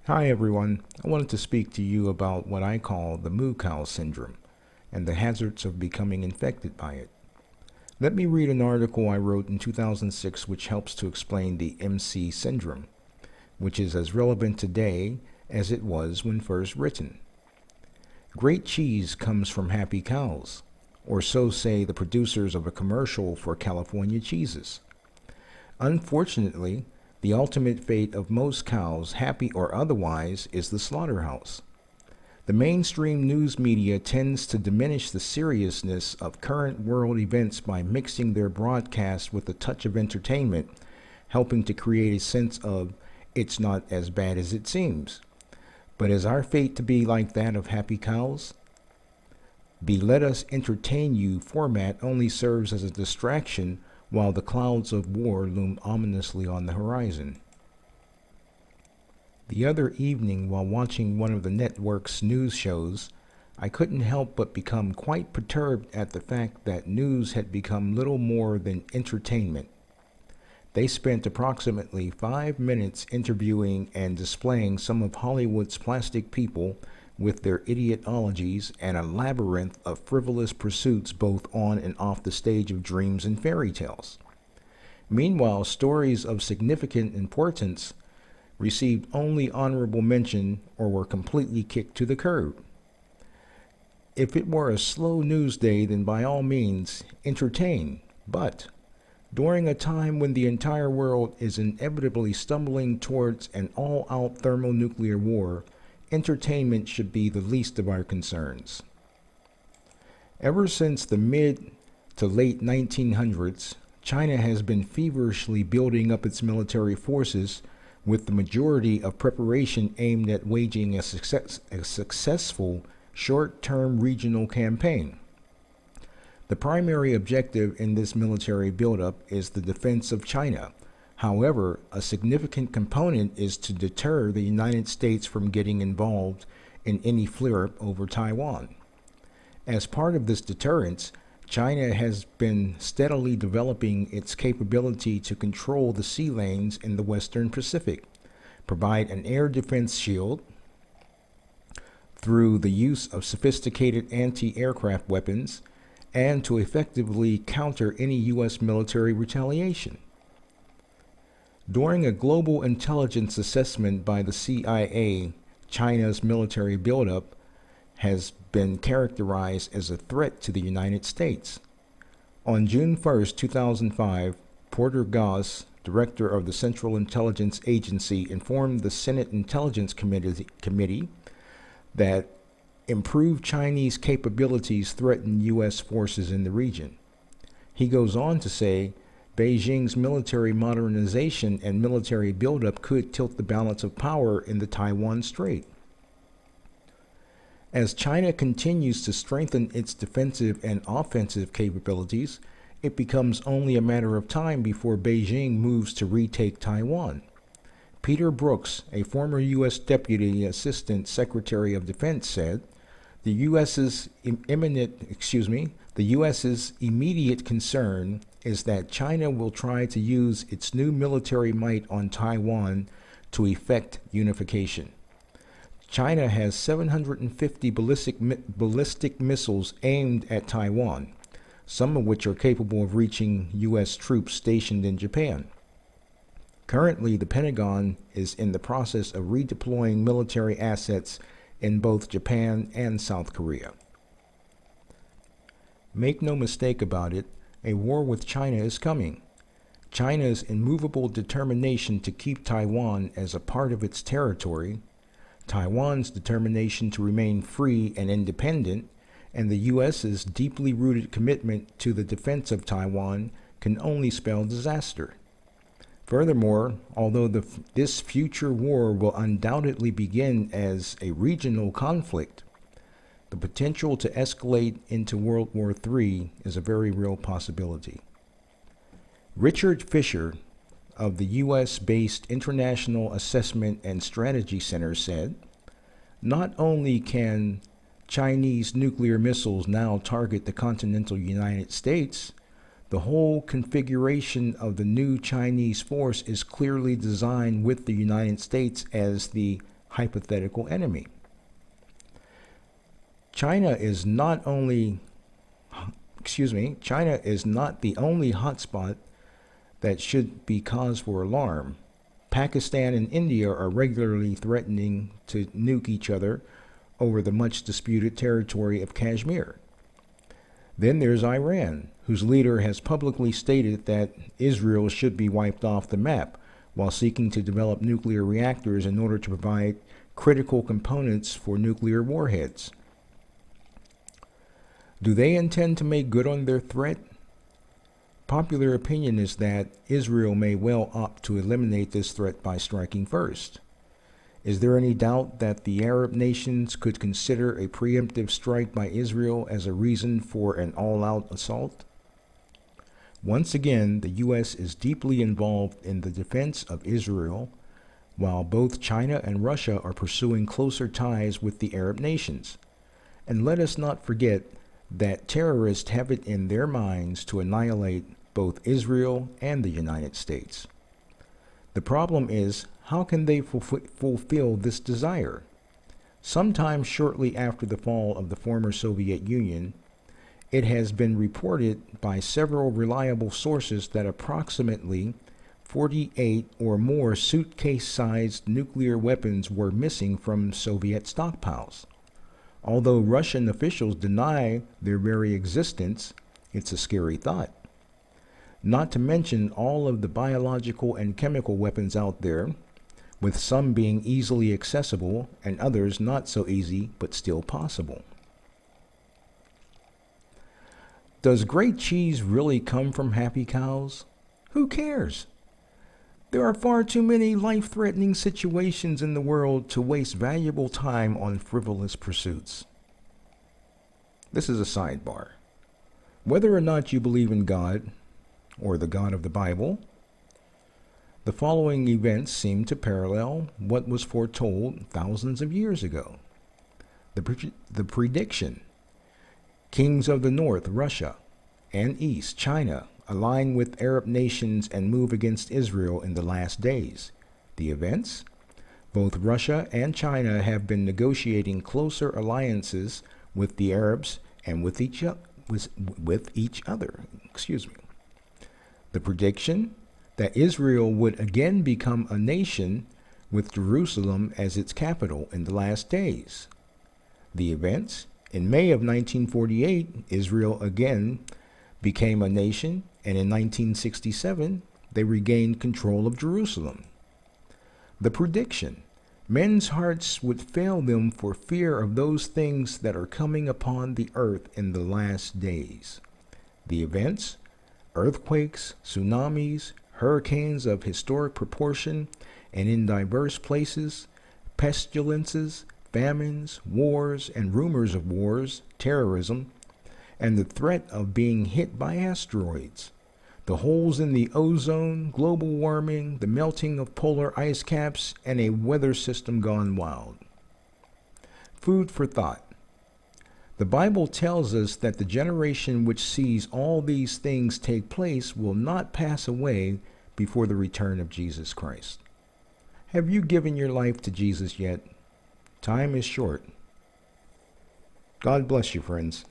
Hi everyone, I wanted to speak to you about what I call the Moo Cow Syndrome and the hazards of becoming infected by it. Let me read an article I wrote in 2006 which helps to explain the MC syndrome, which is as relevant today as it was when first written. Great cheese comes from happy cows, or so say the producers of a commercial for California cheeses. Unfortunately, the ultimate fate of most cows, happy or otherwise, is the slaughterhouse. The mainstream news media tends to diminish the seriousness of current world events by mixing their broadcast with a touch of entertainment, helping to create a sense of it's not as bad as it seems. But is our fate to be like that of happy cows? The let us entertain you format only serves as a distraction while the clouds of war loom ominously on the horizon. The other evening, while watching one of the network's news shows, I couldn't help but become quite perturbed at the fact that news had become little more than entertainment. They spent approximately 5 minutes interviewing and displaying some of Hollywood's plastic people with their idiotologies and a labyrinth of frivolous pursuits both on and off the stage of dreams and fairy tales. Meanwhile, stories of significant importance received only honorable mention or were completely kicked to the curb. If it were a slow news day, then by all means, entertain, but during a time when the entire world is inevitably stumbling towards an all-out thermonuclear war, entertainment should be the least of our concerns. Ever since the mid to late 1900s, China has been feverishly building up its military forces with the majority of preparation aimed at waging a successful short-term regional campaign. The primary objective in this military buildup is the defense of China. However, a significant component is to deter the United States from getting involved in any flare-up over Taiwan. As part of this deterrence, China has been steadily developing its capability to control the sea lanes in the Western Pacific, provide an air defense shield through the use of sophisticated anti-aircraft weapons, and to effectively counter any U.S. military retaliation. During a global intelligence assessment by the CIA, China's military buildup has been characterized as a threat to the United States. On June 1, 2005, Porter Goss, director of the Central Intelligence Agency, informed the Senate Intelligence Committee that improved Chinese capabilities threaten U.S. forces in the region. He goes on to say, Beijing's military modernization and military buildup could tilt the balance of power in the Taiwan Strait. As China continues to strengthen its defensive and offensive capabilities, it becomes only a matter of time before Beijing moves to retake Taiwan. Peter Brooks, a former U.S. Deputy Assistant Secretary of Defense, said, the U.S.'s immediate concern is that China will try to use its new military might on Taiwan to effect unification. China has 750 ballistic missiles aimed at Taiwan, some of which are capable of reaching U.S. troops stationed in Japan. Currently, the Pentagon is in the process of redeploying military assets in both Japan and South Korea. Make no mistake about it, a war with China is coming. China's immovable determination to keep Taiwan as a part of its territory, Taiwan's determination to remain free and independent, and the U.S.'s deeply rooted commitment to the defense of Taiwan can only spell disaster. Furthermore, although this future war will undoubtedly begin as a regional conflict, the potential to escalate into World War III is a very real possibility. Richard Fisher of the U.S.-based International Assessment and Strategy Center said, not only can Chinese nuclear missiles now target the continental United States, the whole configuration of the new Chinese force is clearly designed with the United States as the hypothetical enemy. China is not the only hotspot that should be cause for alarm. Pakistan and India are regularly threatening to nuke each other over the much disputed territory of Kashmir. Then there's Iran, whose leader has publicly stated that Israel should be wiped off the map while seeking to develop nuclear reactors in order to provide critical components for nuclear warheads. Do they intend to make good on their threat? Popular opinion is that Israel may well opt to eliminate this threat by striking first. Is there any doubt that the Arab nations could consider a preemptive strike by Israel as a reason for an all-out assault? Once again, the U.S. is deeply involved in the defense of Israel, while both China and Russia are pursuing closer ties with the Arab nations. And let us not forget that terrorists have it in their minds to annihilate both Israel and the United States. The problem is, how can they fulfill this desire? Sometime shortly after the fall of the former Soviet Union, it has been reported by several reliable sources that approximately 48 or more suitcase-sized nuclear weapons were missing from Soviet stockpiles. Although Russian officials deny their very existence, it's a scary thought. Not to mention all of the biological and chemical weapons out there, with some being easily accessible and others not so easy but still possible. Does great cheese really come from happy cows? Who cares? There are far too many life-threatening situations in the world to waste valuable time on frivolous pursuits. This is a sidebar. Whether or not you believe in God, or the God of the Bible, the following events seem to parallel what was foretold thousands of years ago. The prediction: kings of the north, Russia, and east, China, align with Arab nations and move against Israel in the last days. The events: both Russia and China have been negotiating closer alliances with the Arabs and with each other. The prediction that Israel would again become a nation with Jerusalem as its capital in the last days. The events: in May of 1948, Israel again became a nation, and in 1967, they regained control of Jerusalem. The prediction: men's hearts would fail them for fear of those things that are coming upon the earth in the last days. The events: earthquakes, tsunamis, hurricanes of historic proportion and in diverse places, pestilences, famines, wars and rumors of wars, terrorism, and the threat of being hit by asteroids, the holes in the ozone, global warming, the melting of polar ice caps, and a weather system gone wild. Food for thought. The Bible tells us that the generation which sees all these things take place will not pass away before the return of Jesus Christ. Have you given your life to Jesus yet? Time is short. God bless you, friends.